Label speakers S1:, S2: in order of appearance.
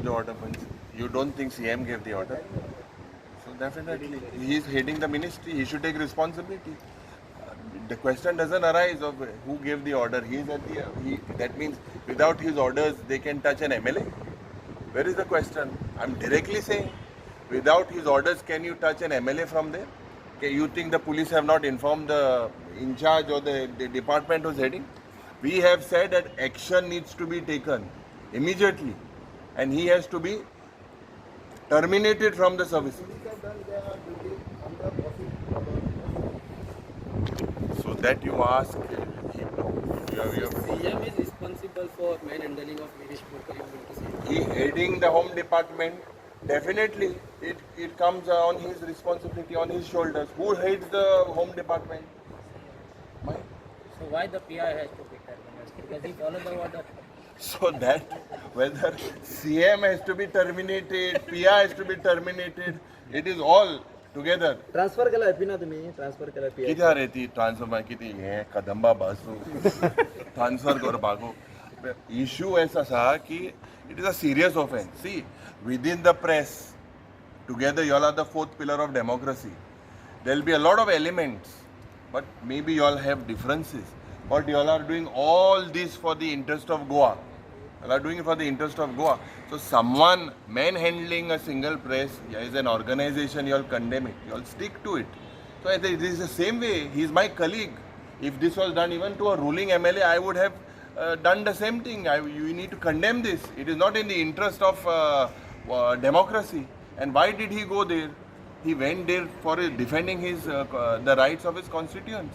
S1: जो order बन you don't think CM gave the order? So definitely, he is heading the ministry. He should take responsibility. The question doesn't arise of who gave the order. He is at the. That means without his orders, they can touch an MLA. Where is the question? I'm directly saying, without his orders, can you touch an MLA from there? Okay, you think the police have not informed the in charge or the department who's heading? We have said that action needs to be taken immediately, and he has to be terminated from the service. So that you ask him.
S2: CM is responsible for manhandling of Viresh Borkar. You want to say?
S1: He heading the home department. Definitely, it comes on his responsibility, on his shoulders. Who heads the home department? Mine.
S2: So why the PI has to be terminated? Because he followed the order.
S1: So that whether CM has to be terminated, PI has to be terminated, it is all together.
S3: Transfer केला आहे ना तुम्ही transfer केला
S1: किती रे ती transfer किती हे कदंबा बसू transfer करपाक इशू ऐसा आसा की it is a serious offense. See, within the press, together you all are the fourth pillar of democracy. There will be a lot of elements, but maybe you all have differences. But you all are doing all this for the interest of Goa. You all are doing it for the interest of Goa. So someone manhandling a single press as an organization, you all condemn it. You all stick to it. So it is the same way. He is my colleague. If this was done even to a ruling MLA, I would have done the same thing. You need to condemn this. It is not in the interest of democracy. And why did he go there? He went there for defending his the rights of his constituents.